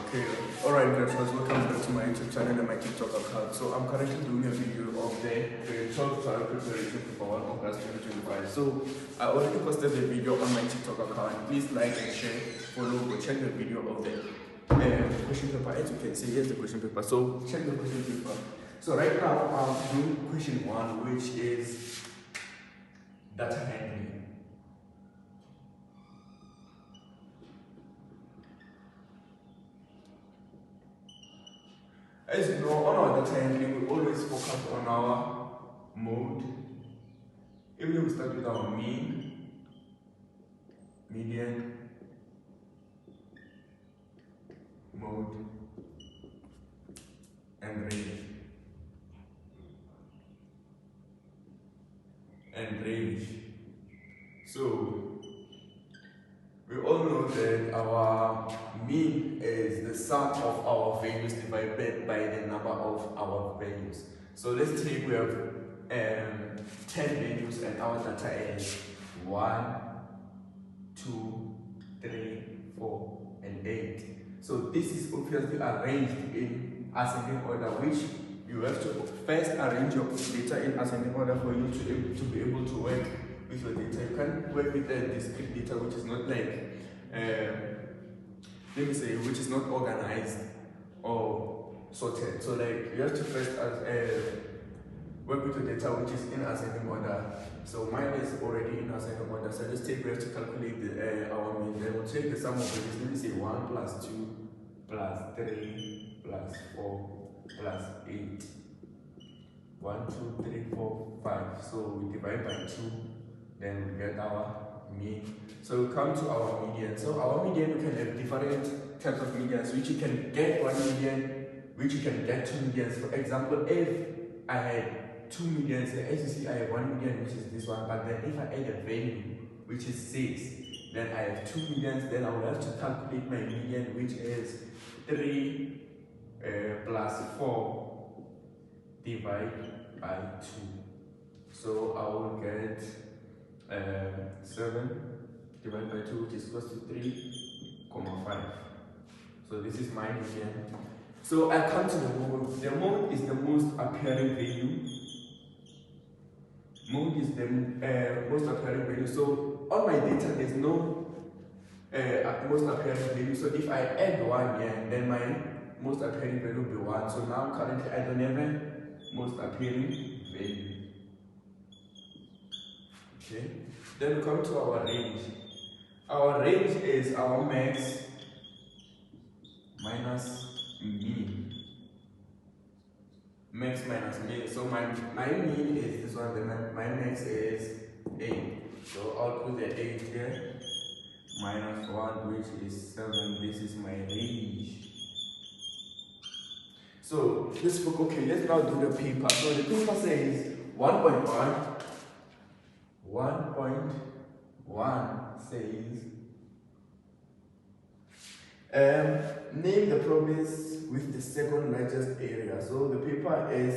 Okay, alright guys, welcome back to my YouTube channel and my TikTok account. So I'm currently doing a video of the 12th trial preparation for 1 August 2025. So I already posted the video on my TikTok account. Please like and share, follow, go check the video of the question paper. As you can see, here's the question paper. So check the question paper. So right now I'm doing question 1, which is data handling. As you know, on our data handling, we always focus on our mode. Even if we start with our mean, median, mode, and range. So we all know that our mean is the sum of our values divided by the number of our values. So let's take we have 10 values and our data is 1, 2, 3, 4, and 8. So this is obviously arranged in ascending order, which you have to first arrange your data in ascending order for you to be able to work with your data. You can't work with a discrete data which is not like let me say, which is not organized or sorted. So like you have to first work with your data which is in ascending order. So mine is already in ascending order. So let's take, we have to calculate the, our mean. Then we'll take the sum of values. Let me say 1 plus 2 plus 3 plus 4 plus 8. 1, 2, 3, 4, 5. So we divide by 2, then we get our mean. So we come to our median. So our median, we can have different types of medians, which you can get 1 median, which you can get 2 medians. For example, if I had 2 medians, as you see, I have 1 median, which is this one. But then if I add a value, which is 6, then I have 2 medians. Then I will have to calculate my median, which is 3 plus 4 divided by 2. So I will get 7 divided by 2, which is equal to 3,5. So this is my median. So I come to the mode. The mode is the most appearing value. Mode is the most appearing value. So on my data, there's no most appearing value. So if I add 1 here, then my most appearing value will be 1. So now currently I don't have a most appearing value. Okay. Then we come to our range. Our range is our max minus mean. Max minus mean. So my mean is this one, then my max is 8. So I'll put the 8 here. Minus 1, which is 7. This is my range. So let's look, okay, let's now do the paper. So the paper says 1.1. 1.1 says name the province with the second largest area. So the paper is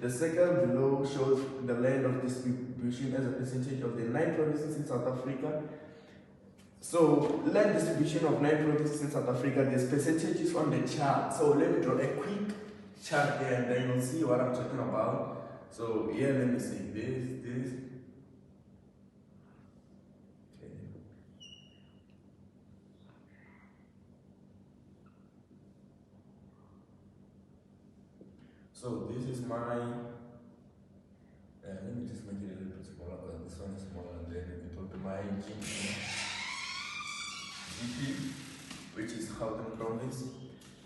the second below shows the land of distribution as a percentage of the 9 provinces in South Africa. So land distribution of 9 provinces in South Africa, there's percentages on the chart. So let me draw a quick chart there and then you'll see what I'm talking about. So here, let me see this. So this is my, let me just make it a little bit smaller because this one is smaller, and then we talk to my GP, which is Gauteng province.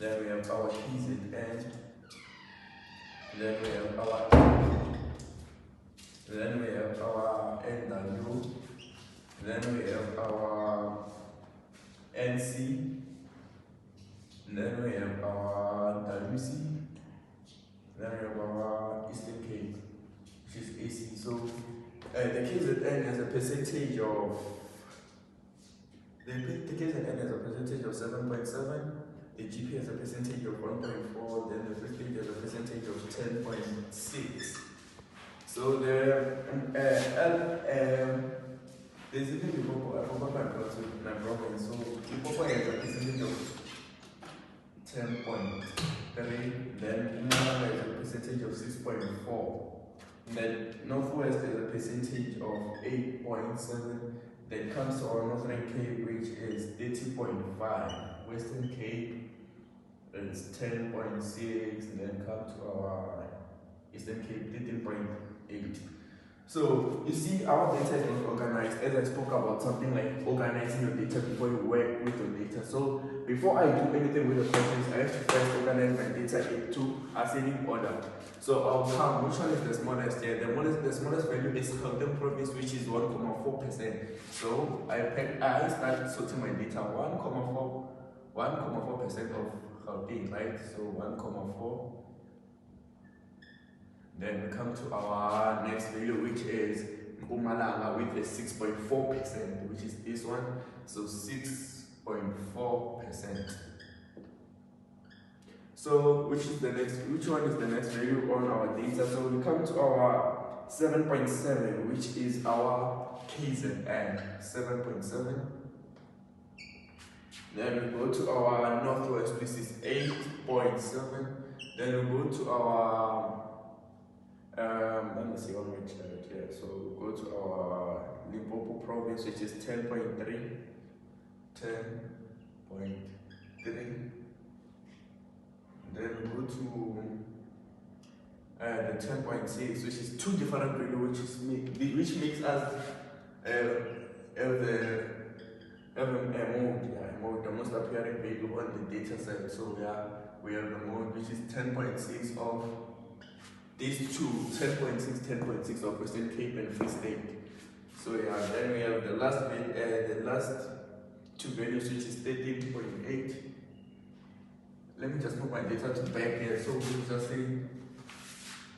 Then we have our KZN. Then we have our NW. Then we have our NC. Then we have our WC. Then we have our Eastern Cape, which is AC. So the KZN has a percentage of the KZN has a percentage of 7.7. The GP has a percentage of 1.4. Then the Free State has a percentage of 10.6. So there's even Limpopo. I forgot my province. So Limpopo has a percentage of 10.3, then Mpumalanga is a percentage of 6.4, then Northwest is a percentage of 8.7, then comes to our Northern Cape, which is 30.5, Western Cape is 10.6, and then come to our Eastern Cape 13.8. So you see, our data is not organized. As I spoke about something like organizing your data before you work with your data. So before I do anything with the questions, I have to first organize my data into ascending order. So I'll count which one is the smallest here. The smallest value is Gauteng province, which is 1.4%. So I start sorting my data 1.4% of Gauteng, right? So 1.4. Then we come to our next value, which is Mpumalanga with a 6.4%, which is this one. So 6.4%. So which one is the next value on our data? So we come to our 7.7, which is our KZN, 7.7. Then we go to our Northwest, which is 8.7. Then we go to our let me see on my chart here. So we go to our Limpopo province, which is 10.3. 10.3. Then we go to the 10.6, which is two different values, which makes us have a mode, the most appearing value on the data set. So we have the mode, which is 10.6 of these two, 10.6 of Western Cape and Free State. So then we have the last two values, which is 13.8. Let me just move my data to back here. So we'll just say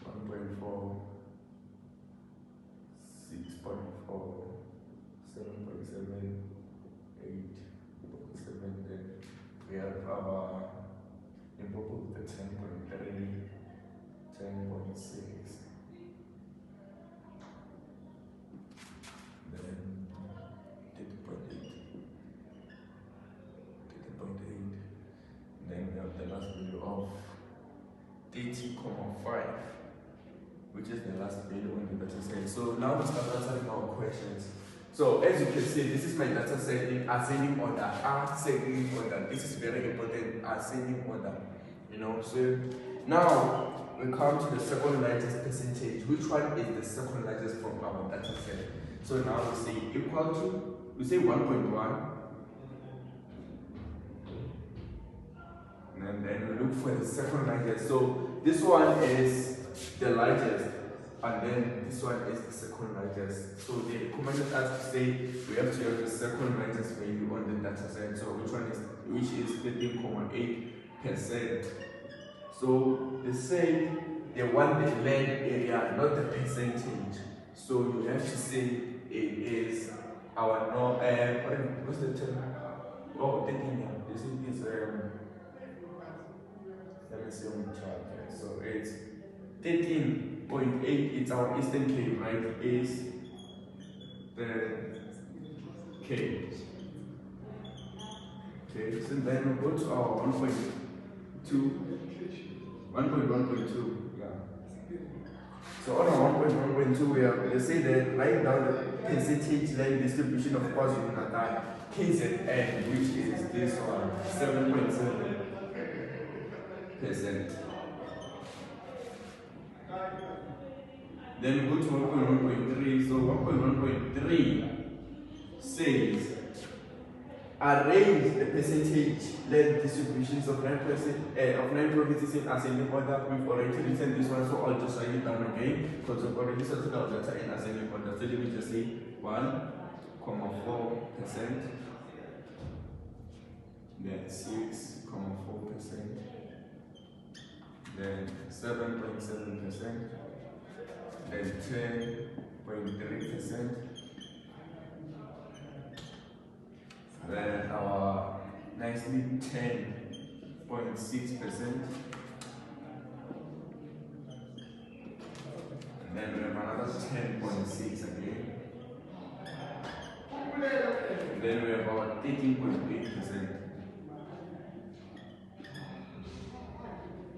1.4, 6.4, 7.7, 8.7. Then we have our Limpopo with the 10.3. 10.6, then 30.8, then we have the last value of 30.5, which is the last value on the data set. So now we start answering our questions. So as you can see, this is my data set in ascending order. Ascending order. This is very important. Ascending order. So now we come to the second largest percentage. Which one is the second largest from our data set? So now we say equal to, we say 1.1. And then we look for the second largest. So this one is the largest, and then this one is the second largest. So they recommended us to say we have to have the second largest value on the data set. So which is 13.8%. So they say they want the land area, not the percentage. So you have to say it is our what's the term? Oh, 13. This is let me see on the chart here. So it's 13.8. It's our Eastern Cape, right? Is the Cape. Okay, so then we go to our 1.2. 1.1.2, yeah. So on our 1.1.2, they say that write down the percentage land distribution of KwaZulu-Natal, KZN, which is this one, 7.7%. Then we go to 1.1.3. So 1.1.3 says arrange the percentage land distributions of 9 provinces in ascending order. We've already written this one, so I'll just write it down again because we've already sorted our data in ascending order. So let me just say 1.4%, then 6.4%, then 7.7%, then 10.3%. Then our nicely 10.6%. And then we have another 10.6 again. And then we have our 13.8%.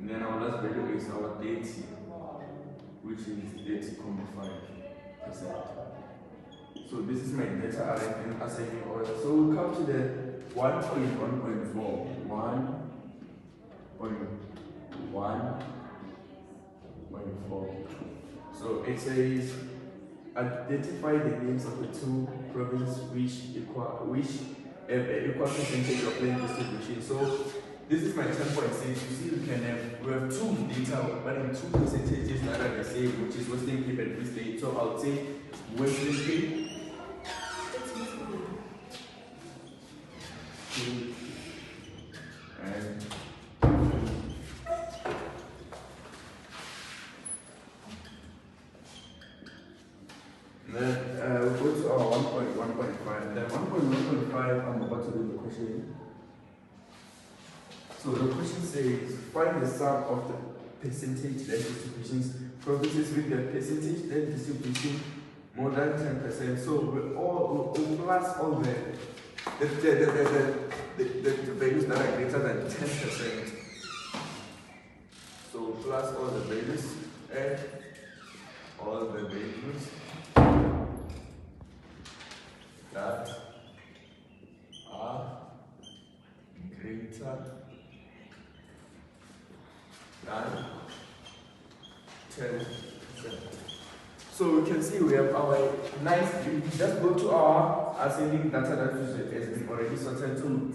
And then our last value is our 30, which is 30.5%. So this is my data arranged in ascending order. So we come to the 1.1.4. 1.1.4. So it says identify the names of the two provinces which equal percentage of land distribution. So this is my 10.6. You see, we have two data, but in two percentages that are the same, which is Western Cape and Free State. So I'll say Western Cape. And then we'll go to our 1.1.5. Then 1.1.5, I'm about to do the question. So the question says, find the sum of the percentage land distributions provinces with the percentage land distribution more than 10%. So we'll plus all the values that are greater than 10%. So plus all the values and all the values that are greater than 10%. So we can see we have our nice, just go to our ascending data that has been already sorted to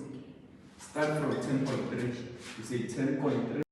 start from 10.3. We say 10.3